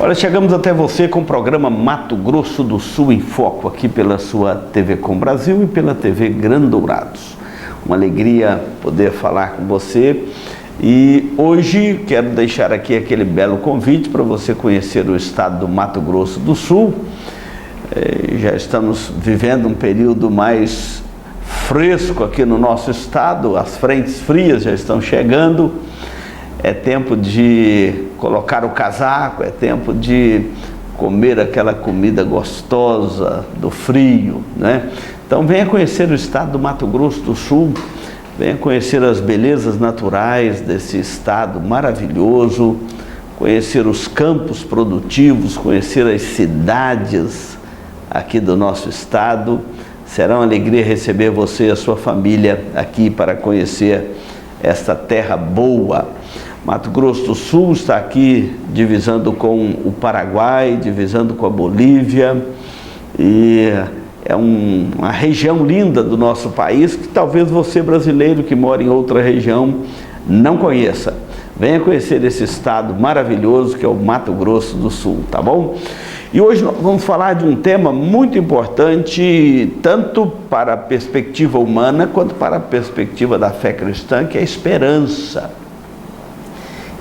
Olha, chegamos até você com o programa Mato Grosso do Sul em Foco, aqui pela sua TV Com Brasil e pela TV Grandourados. Uma alegria poder falar com você e hoje quero deixar aqui aquele belo convite para você conhecer o estado do Mato Grosso do Sul. Já estamos vivendo um período mais fresco aqui no nosso estado, as frentes frias já estão chegando. É tempo de colocar o casaco, é tempo de comer aquela comida gostosa do frio, né? Então venha conhecer o estado do Mato Grosso do Sul, venha conhecer as belezas naturais desse estado maravilhoso, conhecer os campos produtivos, conhecer as cidades aqui do nosso estado. Será uma alegria receber você e a sua família aqui para conhecer esta terra boa. Mato Grosso do Sul está aqui divisando com o Paraguai, divisando com a Bolívia, e é uma região linda do nosso país que talvez você brasileiro que mora em outra região não conheça. Venha conhecer esse estado maravilhoso que é o Mato Grosso do Sul, tá bom? E hoje nós vamos falar de um tema muito importante, tanto para a perspectiva humana quanto para a perspectiva da fé cristã, que é a esperança.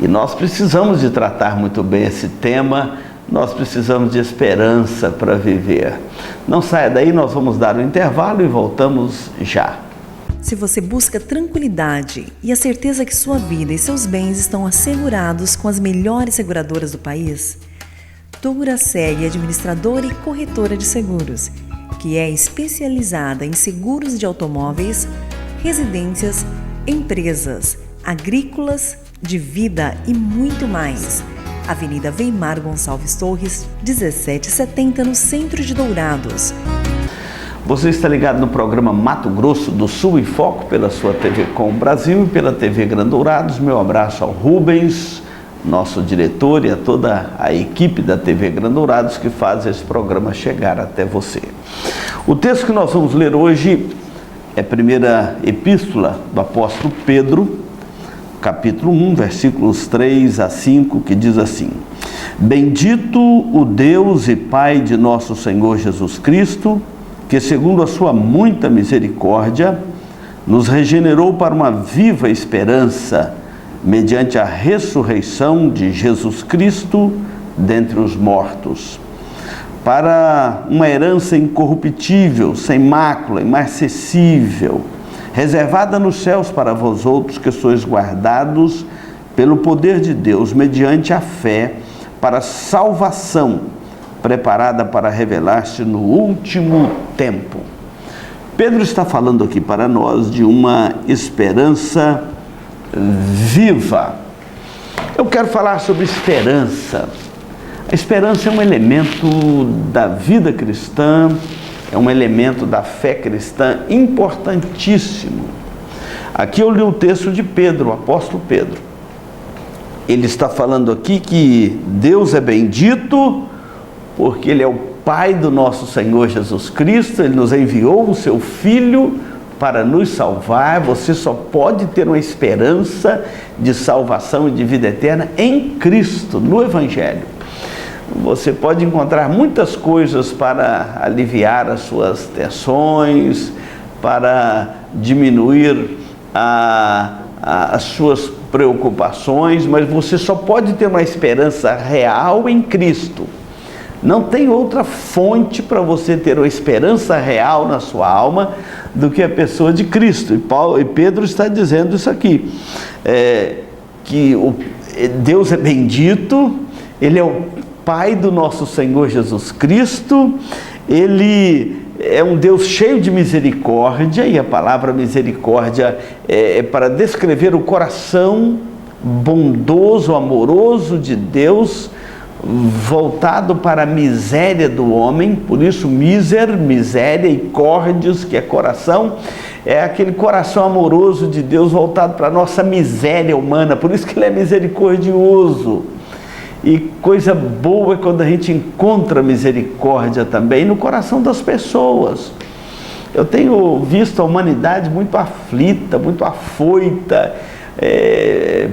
E nós precisamos de tratar muito bem esse tema, nós precisamos de esperança para viver. Não saia daí, nós vamos dar um intervalo e voltamos já. Se você busca tranquilidade e a certeza que sua vida e seus bens estão assegurados com as melhores seguradoras do país, Duraseg, administradora e corretora de seguros, que é especializada em seguros de automóveis, residências, empresas, agrícolas, de vida e muito mais. Avenida Weimar Gonçalves Torres, 1770, no centro de Dourados. Você está ligado no programa Mato Grosso do Sul em Foco pela sua TV Com Brasil e pela TV Grandourados. Meu abraço ao Rubens, nosso diretor, e a toda a equipe da TV Grandourados que faz esse programa chegar até você. O texto que nós vamos ler hoje é a primeira epístola do apóstolo Pedro, capítulo 1, versículos 3 a 5, que diz assim: Bendito o Deus e Pai de nosso Senhor Jesus Cristo, que segundo a sua muita misericórdia, nos regenerou para uma viva esperança, mediante a ressurreição de Jesus Cristo dentre os mortos, para uma herança incorruptível, sem mácula, imarcessível, reservada nos céus para vós outros que sois guardados pelo poder de Deus, mediante a fé, para salvação, preparada para revelar-se no último tempo. Pedro está falando aqui para nós de uma esperança viva. Eu quero falar sobre esperança. A esperança é um elemento da vida cristã, é um elemento da fé cristã importantíssimo. Aqui eu li o texto de Pedro, o apóstolo Pedro. Ele está falando aqui que Deus é bendito porque Ele é o Pai do nosso Senhor Jesus Cristo. Ele nos enviou o seu Filho para nos salvar. Você só pode ter uma esperança de salvação e de vida eterna em Cristo, no Evangelho. Você pode encontrar muitas coisas para aliviar as suas tensões, para diminuir as suas preocupações, mas você só pode ter uma esperança real em Cristo. Não tem outra fonte para você ter uma esperança real na sua alma do que a pessoa de Cristo. E Pedro está dizendo isso aqui, que Deus é bendito, Ele é o Pai do nosso Senhor Jesus Cristo, Ele é um Deus cheio de misericórdia, e a palavra misericórdia é para descrever o coração bondoso, amoroso de Deus, voltado para a miséria do homem. Por isso miséria, e córdios, que é coração, é aquele coração amoroso de Deus voltado para a nossa miséria humana. Por isso que Ele é misericordioso. E coisa boa é quando a gente encontra misericórdia também no coração das pessoas. Eu tenho visto a humanidade muito aflita, muito afoita,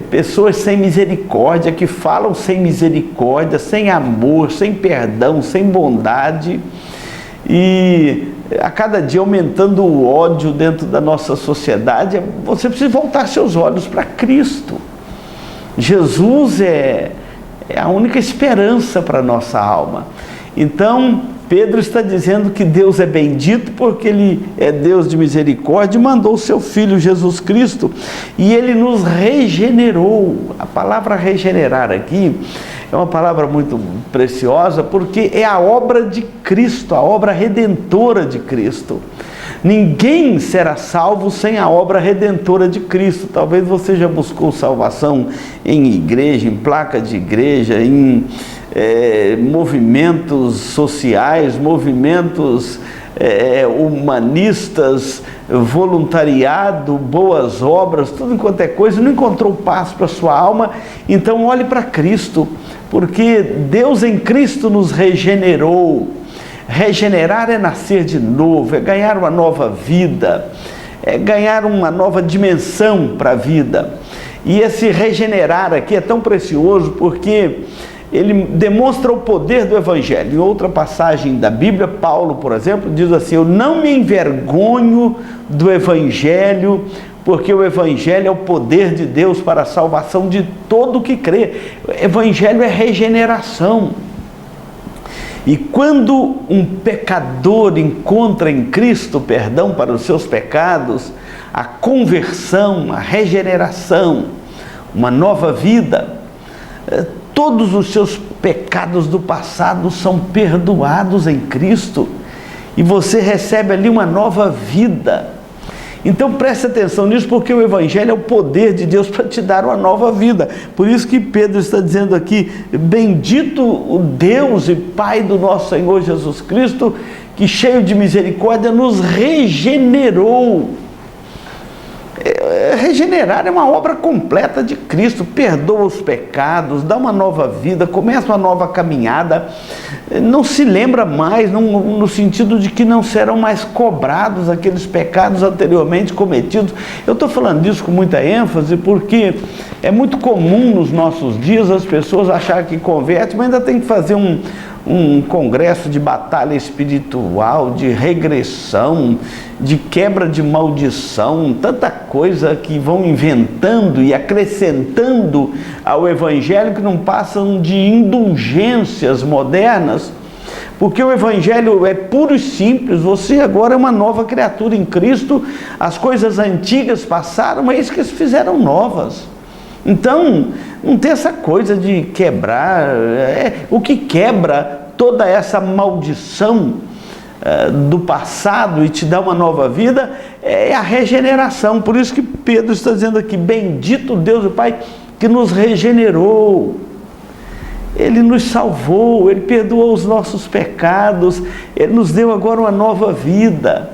pessoas sem misericórdia, que falam sem misericórdia, sem amor, sem perdão, sem bondade, e a cada dia aumentando o ódio dentro da nossa sociedade. Você precisa voltar seus olhos para Cristo. Jesus é a única esperança para a nossa alma. Então, Pedro está dizendo que Deus é bendito porque Ele é Deus de misericórdia e mandou o seu Filho Jesus Cristo, e Ele nos regenerou. A palavra regenerar aqui é uma palavra muito preciosa, porque é a obra de Cristo, a obra redentora de Cristo. Ninguém será salvo sem a obra redentora de Cristo. Talvez você já buscou salvação em igreja, em placa de igreja, em movimentos sociais, movimentos humanistas, voluntariado, boas obras, tudo enquanto é coisa, não encontrou paz para a sua alma. Então olhe para Cristo, porque Deus em Cristo nos regenerou. Regenerar é nascer de novo, é ganhar uma nova vida, é ganhar uma nova dimensão para a vida. E esse regenerar aqui é tão precioso porque ele demonstra o poder do Evangelho. Em outra passagem da Bíblia, Paulo, por exemplo, diz assim: eu não me envergonho do Evangelho, porque o Evangelho é o poder de Deus para a salvação de todo o que crê. O Evangelho é regeneração. E quando um pecador encontra em Cristo perdão para os seus pecados, a conversão, a regeneração, uma nova vida, todos os seus pecados do passado são perdoados em Cristo, e você recebe ali uma nova vida. Então preste atenção nisso, porque o Evangelho é o poder de Deus para te dar uma nova vida. Por isso que Pedro está dizendo aqui: bendito o Deus e Pai do nosso Senhor Jesus Cristo, que cheio de misericórdia nos regenerou. Regenerar é uma obra completa de Cristo. Perdoa os pecados, dá uma nova vida, começa uma nova caminhada, não se lembra mais, no sentido de que não serão mais cobrados aqueles pecados anteriormente cometidos. Eu estou falando disso com muita ênfase porque é muito comum nos nossos dias as pessoas acharem que convertem, mas ainda tem que fazer um congresso de batalha espiritual, de regressão, de quebra de maldição, tanta coisa que vão inventando e acrescentando ao Evangelho, que não passam de indulgências modernas, porque o Evangelho é puro e simples. Você agora é uma nova criatura em Cristo, as coisas antigas passaram, mas eis que se fizeram novas. Então, não tem essa coisa de quebrar. O que quebra toda essa maldição do passado e te dá uma nova vida é a regeneração. Por isso que Pedro está dizendo aqui: bendito Deus e Pai que nos regenerou. Ele nos salvou, Ele perdoou os nossos pecados, Ele nos deu agora uma nova vida.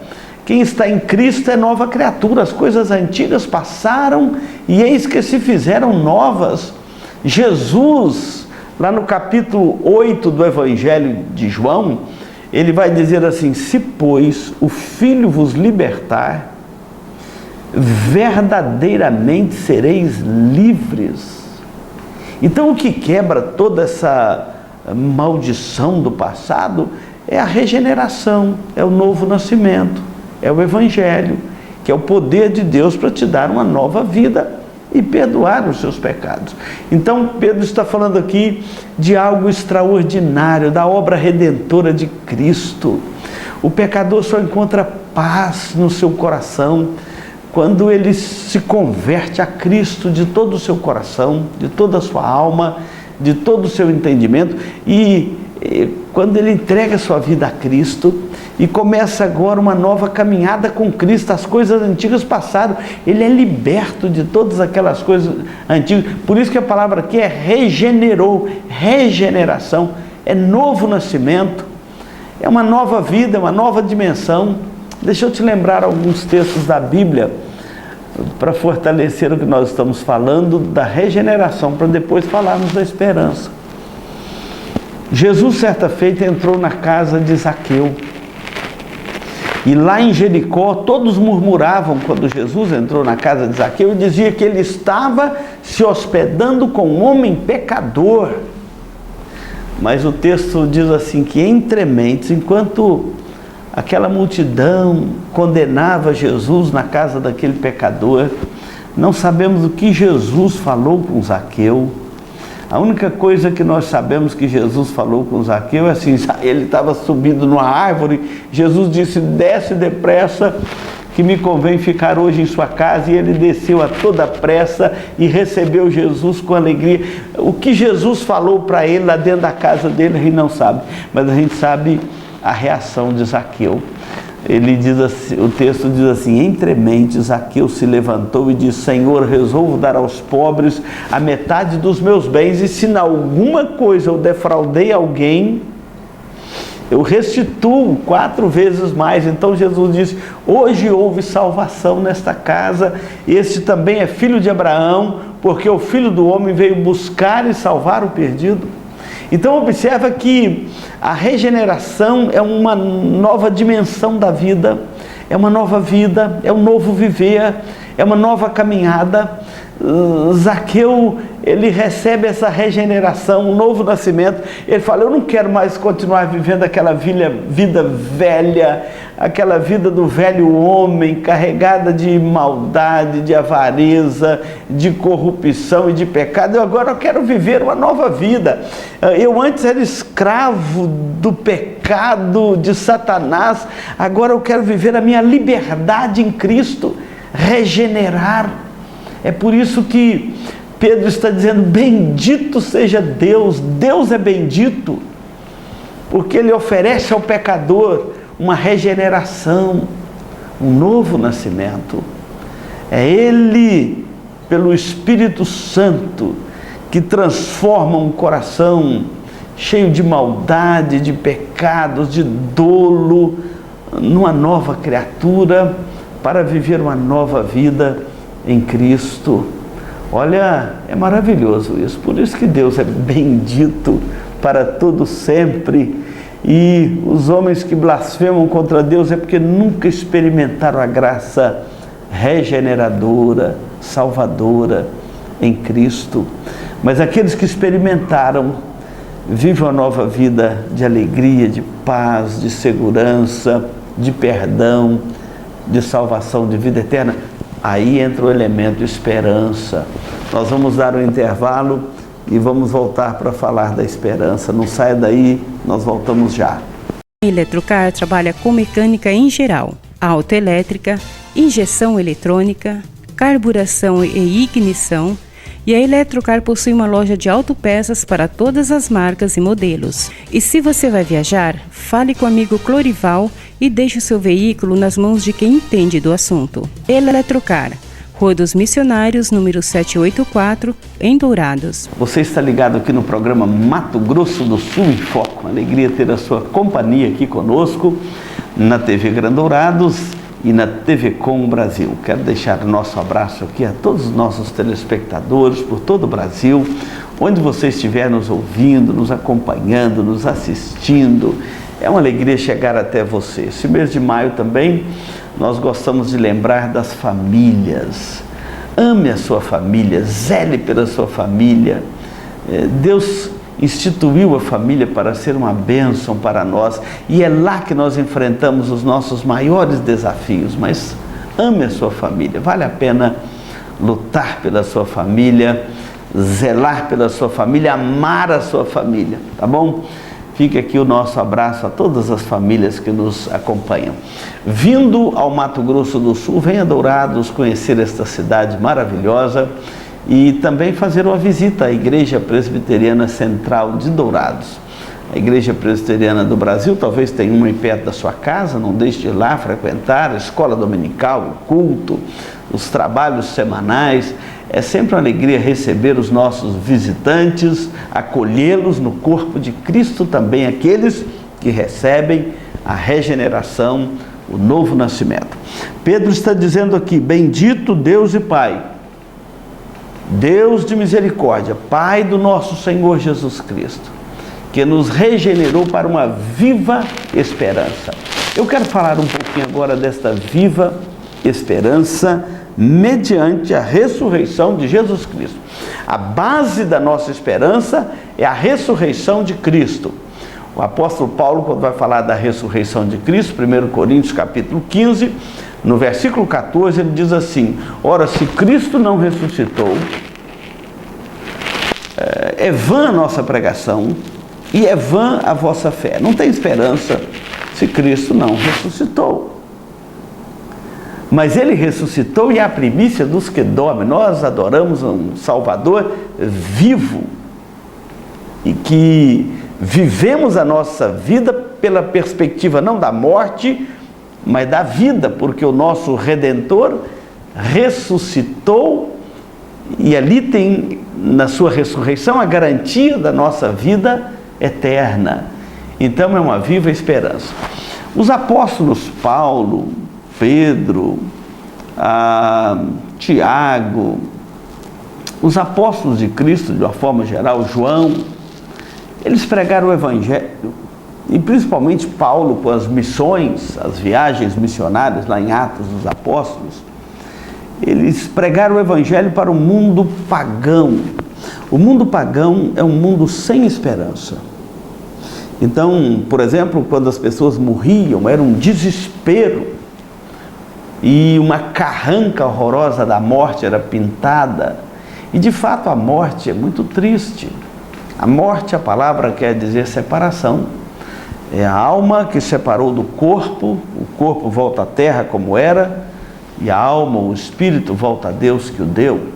Quem está em Cristo é nova criatura, as coisas antigas passaram e eis que se fizeram novas. Jesus, lá no capítulo 8 do Evangelho de João, ele vai dizer assim: se pois o Filho vos libertar, verdadeiramente sereis livres. Então o que quebra toda essa maldição do passado é a regeneração, é o novo nascimento, é o Evangelho, que é o poder de Deus para te dar uma nova vida e perdoar os seus pecados. Então Pedro está falando aqui de algo extraordinário, da obra redentora de Cristo. O pecador só encontra paz no seu coração quando ele se converte a Cristo de todo o seu coração, de toda a sua alma, de todo o seu entendimento, e quando ele entrega a sua vida a Cristo e começa agora uma nova caminhada com Cristo, as coisas antigas passaram, ele é liberto de todas aquelas coisas antigas. Por isso que a palavra aqui é regenerou, regeneração, é novo nascimento, é uma nova vida, uma nova dimensão. Deixa eu te lembrar alguns textos da Bíblia para fortalecer o que nós estamos falando da regeneração, para depois falarmos da esperança. Jesus, certa feita, entrou na casa de Zaqueu. E lá em Jericó, todos murmuravam quando Jesus entrou na casa de Zaqueu e dizia que ele estava se hospedando com um homem pecador. Mas o texto diz assim, que entre mentes, enquanto aquela multidão condenava Jesus na casa daquele pecador, não sabemos o que Jesus falou com Zaqueu. A única coisa que nós sabemos que Jesus falou com Zaqueu é assim, ele estava subindo numa árvore, Jesus disse, desce depressa, que me convém ficar hoje em sua casa, e ele desceu a toda pressa e recebeu Jesus com alegria. O que Jesus falou para ele lá dentro da casa dele, a gente não sabe, mas a gente sabe a reação de Zaqueu. Ele diz assim, o texto diz assim, entre mentes Zaqueu se levantou e disse, Senhor, resolvo dar aos pobres a metade dos meus bens, e se em alguma coisa eu defraudei alguém, eu restituo 4 vezes mais. Então Jesus disse, hoje houve salvação nesta casa, este também é filho de Abraão, porque o Filho do Homem veio buscar e salvar o perdido. Então observa que a regeneração é uma nova dimensão da vida, é uma nova vida, é um novo viver, é uma nova caminhada. Zaqueu, ele recebe essa regeneração, um novo nascimento. Ele fala, eu não quero mais continuar vivendo aquela vida velha, aquela vida do velho homem, carregada de maldade, de avareza, de corrupção e de pecado. Eu quero viver uma nova vida. Eu antes era escravo do pecado, de Satanás, agora eu quero viver a minha liberdade em Cristo, regenerar. É por isso que Pedro está dizendo, bendito seja Deus, Deus é bendito, porque Ele oferece ao pecador uma regeneração, um novo nascimento. É Ele, pelo Espírito Santo, que transforma um coração cheio de maldade, de pecados, de dolo, numa nova criatura, para viver uma nova vida em Cristo. Olha, é maravilhoso isso, por isso que Deus é bendito para todo sempre, e os homens que blasfemam contra Deus é porque nunca experimentaram a graça regeneradora, salvadora em Cristo. Mas aqueles que experimentaram, vivem uma nova vida de alegria, de paz, de segurança, de perdão, de salvação, de vida eterna. Aí entra o elemento esperança. Nós vamos dar um intervalo e vamos voltar para falar da esperança. Não saia daí, nós voltamos já. A Eletrocar trabalha com mecânica em geral, autoelétrica, injeção eletrônica, carburação e ignição, e a Eletrocar possui uma loja de autopeças para todas as marcas e modelos. E se você vai viajar, fale com o amigo Clorival e deixe o seu veículo nas mãos de quem entende do assunto. Eletrocar, Rua dos Missionários, número 784, em Dourados. Você está ligado aqui no programa Mato Grosso do Sul em Foco. Uma alegria ter a sua companhia aqui conosco, na TV Grandourados e na TV Com Brasil. Quero deixar o nosso abraço aqui a todos os nossos telespectadores por todo o Brasil, onde você estiver nos ouvindo, nos acompanhando, nos assistindo. É uma alegria chegar até você. Esse mês de maio também nós gostamos de lembrar das famílias. Ame a sua família, zele pela sua família. Deus instituiu a família para ser uma bênção para nós, e é lá que nós enfrentamos os nossos maiores desafios. Mas ame a sua família, vale a pena lutar pela sua família, zelar pela sua família, amar a sua família, tá bom? Fica aqui o nosso abraço a todas as famílias que nos acompanham. Vindo ao Mato Grosso do Sul, venha a Dourados conhecer esta cidade maravilhosa e também fazer uma visita à Igreja Presbiteriana Central de Dourados. A Igreja Presbiteriana do Brasil talvez tenha uma em perto da sua casa, não deixe de ir lá frequentar a escola dominical, o culto, os trabalhos semanais. É sempre uma alegria receber os nossos visitantes, acolhê-los no corpo de Cristo também, aqueles que recebem a regeneração, o novo nascimento. Pedro está dizendo aqui, bendito Deus e Pai, Deus de misericórdia, Pai do nosso Senhor Jesus Cristo, que nos regenerou para uma viva esperança. Eu quero falar um pouquinho agora desta viva esperança mediante a ressurreição de Jesus Cristo. A base da nossa esperança é a ressurreição de Cristo. O apóstolo Paulo, quando vai falar da ressurreição de Cristo, 1 Coríntios capítulo 15, no versículo 14, ele diz assim: ora, se Cristo não ressuscitou, é vã a nossa pregação e é vã a vossa fé. Não tem esperança se Cristo não ressuscitou. Mas ele ressuscitou e é a primícia dos que dormem. Nós adoramos um Salvador vivo e que vivemos a nossa vida pela perspectiva não da morte, mas da vida, porque o nosso Redentor ressuscitou e ali tem na sua ressurreição a garantia da nossa vida eterna. Então é uma viva esperança. Os apóstolos Paulo, Pedro, Tiago, os apóstolos de Cristo de uma forma geral, João, eles pregaram o Evangelho, e principalmente Paulo com as missões, as viagens missionárias lá em Atos dos Apóstolos, eles pregaram o Evangelho para o mundo pagão. O mundo pagão é um mundo sem esperança. Então, por exemplo, quando as pessoas morriam, era um desespero, e uma carranca horrorosa da morte era pintada, e de fato a morte é muito triste. A morte, a palavra quer dizer separação, é a alma que separou do corpo, o corpo volta à terra como era, e a alma, o espírito volta a Deus que o deu.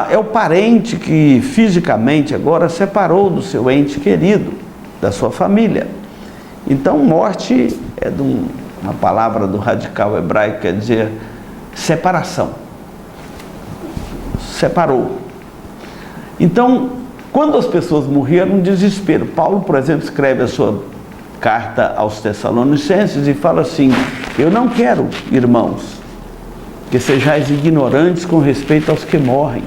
É o parente que fisicamente agora separou do seu ente querido, da sua família. Então morte é uma palavra do radical hebraico, quer dizer separação. Separou. Então, quando as pessoas morriam, era um desespero. Paulo, por exemplo, escreve a sua carta aos Tessalonicenses e fala assim: eu não quero, irmãos, que sejais ignorantes com respeito aos que morrem,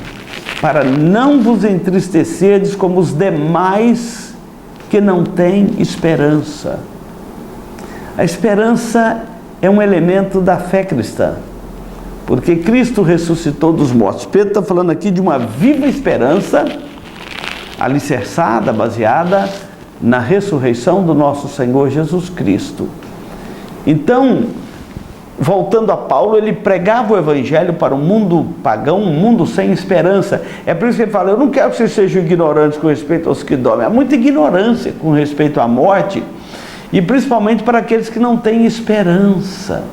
para não vos entristecerdes como os demais que não têm esperança. A esperança é um elemento da fé cristã, porque Cristo ressuscitou dos mortos. Pedro está falando aqui de uma viva esperança, alicerçada, baseada na ressurreição do nosso Senhor Jesus Cristo. Então, voltando a Paulo, ele pregava o Evangelho para um mundo pagão, um mundo sem esperança. É por isso que ele fala: eu não quero que vocês sejam ignorantes com respeito aos que dormem. Há muita ignorância com respeito à morte, e principalmente para aqueles que não têm esperança.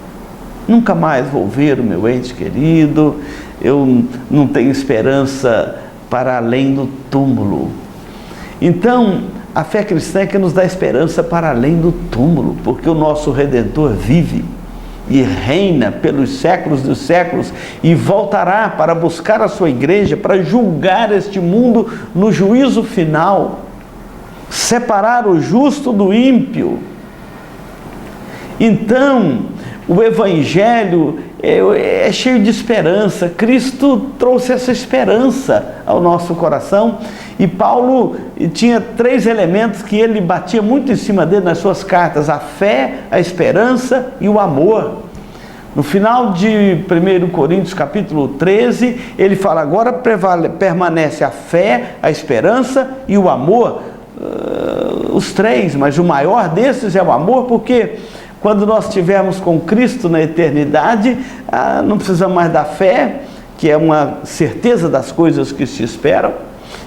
Nunca mais vou ver o meu ente querido, eu não tenho esperança para além do túmulo. Então, a fé cristã é que nos dá esperança para além do túmulo, porque o nosso Redentor vive e reina pelos séculos dos séculos e voltará para buscar a sua igreja, para julgar este mundo no juízo final, separar o justo do ímpio. Então, o Evangelho é cheio de esperança. Cristo trouxe essa esperança ao nosso coração, e Paulo tinha 3 elementos que ele batia muito em cima dele nas suas cartas: a fé, a esperança e o amor. No final de 1 Coríntios capítulo 13, ele fala: agora permanece a fé, a esperança e o amor. Os 3, mas o maior desses é o amor, porque quando nós estivermos com Cristo na eternidade, não precisamos mais da fé, que é uma certeza das coisas que se esperam.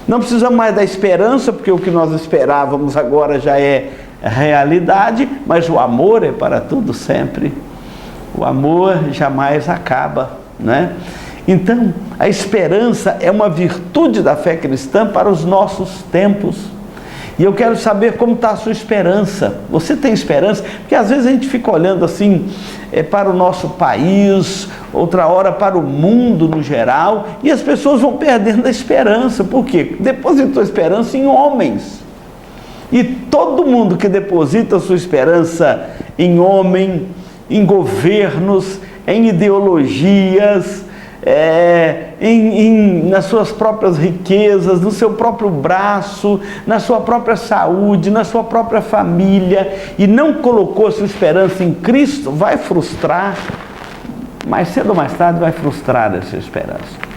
Não precisamos mais da esperança, porque o que nós esperávamos agora já é realidade. Mas o amor é para tudo sempre. O amor jamais acaba, né? Então, a esperança é uma virtude da fé cristã para os nossos tempos. E eu quero saber como está a sua esperança. Você tem esperança? Porque às vezes a gente fica olhando assim para o nosso país, outra hora para o mundo no geral, e as pessoas vão perdendo a esperança. Por quê? Depositou esperança em homens. E todo mundo que deposita a sua esperança em homem, em governos, em ideologias, nas suas próprias riquezas, no seu próprio braço, na sua própria saúde, na sua própria família, e não colocou sua esperança em Cristo, vai frustrar, mais cedo ou mais tarde vai frustrar essa esperança.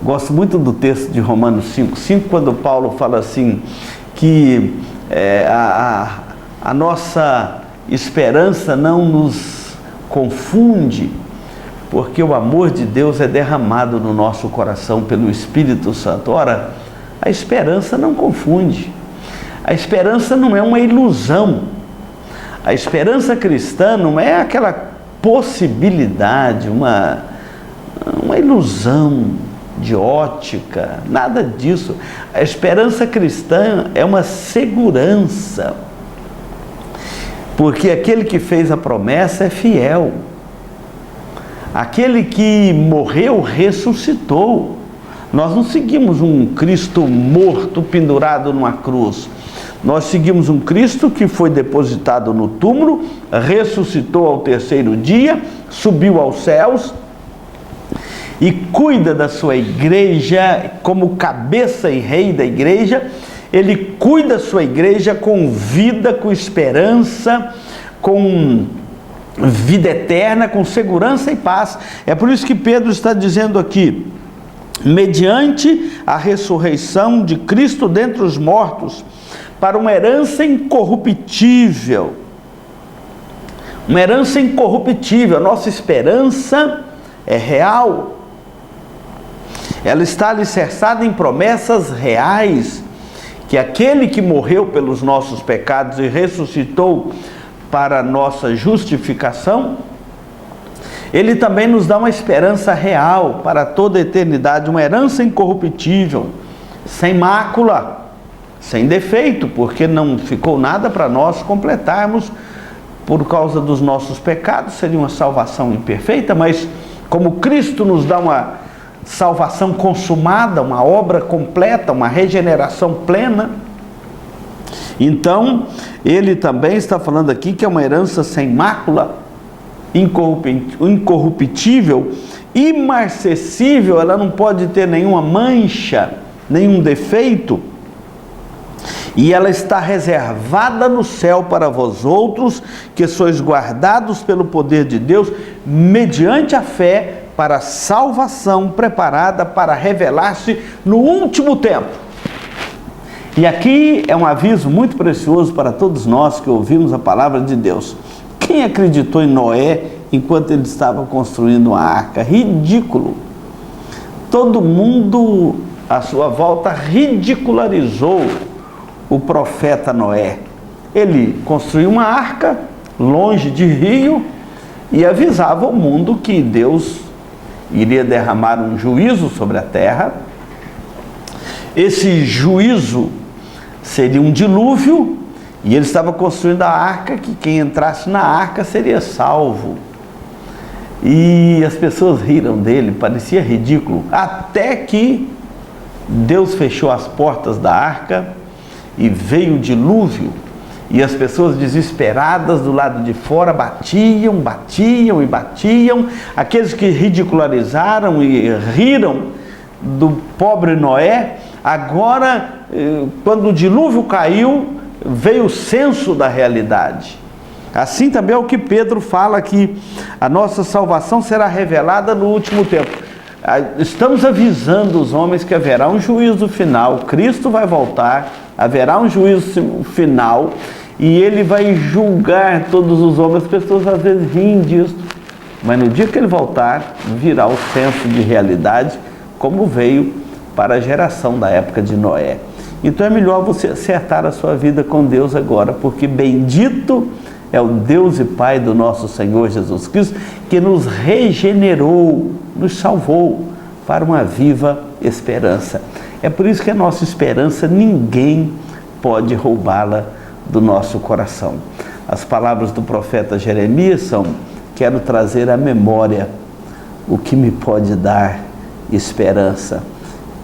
Gosto muito do texto de Romanos 5,5, quando Paulo fala assim, que a nossa esperança não nos confunde, porque o amor de Deus é derramado no nosso coração pelo Espírito Santo. Ora, a esperança não confunde. A esperança não é uma ilusão. A esperança cristã não é aquela possibilidade, uma ilusão de ótica, nada disso. A esperança cristã é uma segurança, porque aquele que fez a promessa é fiel. Aquele que morreu, ressuscitou. Nós não seguimos um Cristo morto, pendurado numa cruz. Nós seguimos um Cristo que foi depositado no túmulo, ressuscitou ao terceiro dia, subiu aos céus e cuida da sua igreja como cabeça e rei da igreja. Ele cuida da sua igreja com vida, com esperança, com vida eterna, com segurança e paz. É por isso que Pedro está dizendo aqui, mediante a ressurreição de Cristo dentre os mortos, para uma herança incorruptível. Uma herança incorruptível. A nossa esperança é real. Ela está alicerçada em promessas reais, que aquele que morreu pelos nossos pecados e ressuscitou para a nossa justificação, ele também nos dá uma esperança real para toda a eternidade, uma herança incorruptível, sem mácula, sem defeito, porque não ficou nada para nós completarmos por causa dos nossos pecados. Seria uma salvação imperfeita, mas como Cristo nos dá uma salvação consumada, uma obra completa, uma regeneração plena, então ele também está falando aqui que é uma herança sem mácula, incorruptível, imarcessível. Ela não pode ter nenhuma mancha, nenhum defeito, e ela está reservada no céu para vós outros, que sois guardados pelo poder de Deus, mediante a fé, para a salvação preparada para revelar-se no último tempo. E aqui é um aviso muito precioso para todos nós que ouvimos a palavra de Deus. Quem acreditou em Noé enquanto ele estava construindo uma arca? Ridículo. Todo mundo à sua volta ridicularizou o profeta Noé. Ele construiu uma arca longe de rio e avisava o mundo que Deus iria derramar um juízo sobre a terra. Esse juízo seria um dilúvio, e ele estava construindo a arca, que quem entrasse na arca seria salvo. E as pessoas riram dele, parecia ridículo, até que Deus fechou as portas da arca e veio o dilúvio, e as pessoas desesperadas do lado de fora batiam. Aqueles que ridicularizaram e riram do pobre Noé, agora, quando o dilúvio caiu, veio o senso da realidade. Assim também é o que Pedro fala, que a nossa salvação será revelada no último tempo. Estamos avisando os homens que haverá um juízo final, Cristo vai voltar, haverá um juízo final, e ele vai julgar todos os homens. As pessoas às vezes riem disso, mas no dia que ele voltar, virá o senso de realidade, como veio para a geração da época de Noé. Então é melhor você acertar a sua vida com Deus agora, porque bendito é o Deus e Pai do nosso Senhor Jesus Cristo, que nos regenerou, nos salvou para uma viva esperança. É por isso que a nossa esperança, ninguém pode roubá-la do nosso coração. As palavras do profeta Jeremias são: quero trazer à memória o que me pode dar esperança.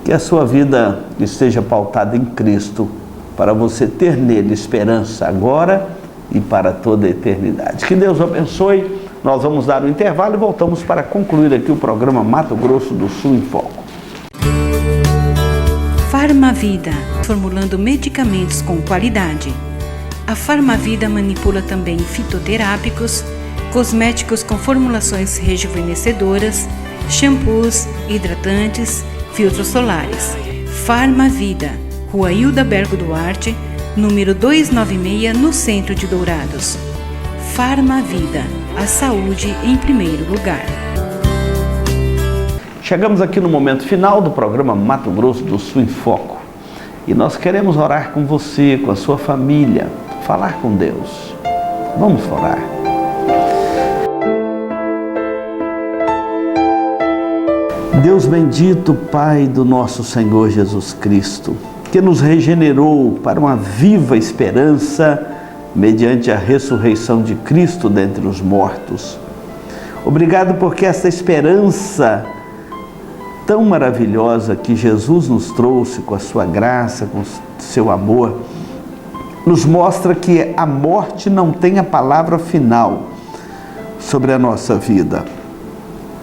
Que a sua vida esteja pautada em Cristo, para você ter nele esperança agora e para toda a eternidade. Que Deus abençoe Nós vamos dar um intervalo e voltamos para concluir aqui o programa Mato Grosso do Sul em Foco. Farmavida, formulando medicamentos com qualidade. A Farmavida manipula também fitoterápicos, cosméticos com formulações rejuvenescedoras, shampoos, hidratantes, filtros solares. Farmavida, Rua Hilda Bergo Duarte, número 296, no centro de Dourados. Farmavida, a saúde em primeiro lugar. Chegamos aqui no momento final do programa Mato Grosso do Sul em Foco. E nós queremos orar com você, com a sua família, falar com Deus. Vamos orar. Deus bendito, Pai do nosso Senhor Jesus Cristo, que nos regenerou para uma viva esperança mediante a ressurreição de Cristo dentre os mortos. Obrigado porque essa esperança tão maravilhosa que Jesus nos trouxe com a sua graça, com o seu amor, nos mostra que a morte não tem a palavra final sobre a nossa vida.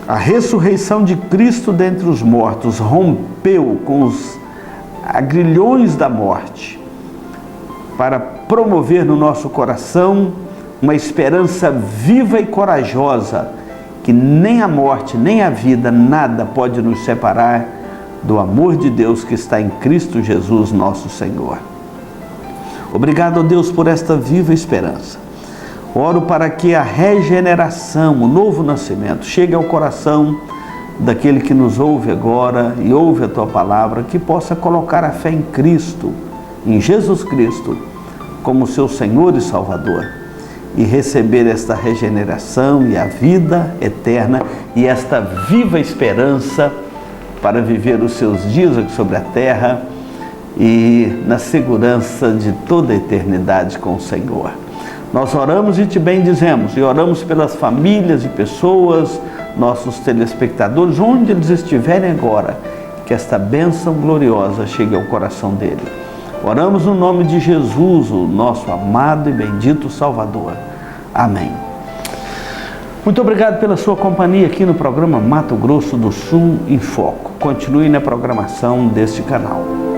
A ressurreição de Cristo dentre os mortos rompeu com os agrilhões da morte para promover no nosso coração uma esperança viva e corajosa, que nem a morte, nem a vida, nada pode nos separar do amor de Deus que está em Cristo Jesus, nosso Senhor. Obrigado, Deus, por esta viva esperança. Oro para que a regeneração, o novo nascimento, chegue ao coração daquele que nos ouve agora e ouve a Tua palavra, que possa colocar a fé em Cristo, em Jesus Cristo, como seu Senhor e Salvador, e receber esta regeneração e a vida eterna e esta viva esperança para viver os seus dias aqui sobre a terra e na segurança de toda a eternidade com o Senhor. Nós oramos e te bendizemos, e oramos pelas famílias e pessoas, nossos telespectadores, onde eles estiverem agora, que esta bênção gloriosa chegue ao coração dele. Oramos no nome de Jesus, o nosso amado e bendito Salvador. Amém. Muito obrigado pela sua companhia aqui no programa Mato Grosso do Sul em Foco. Continue na programação deste canal.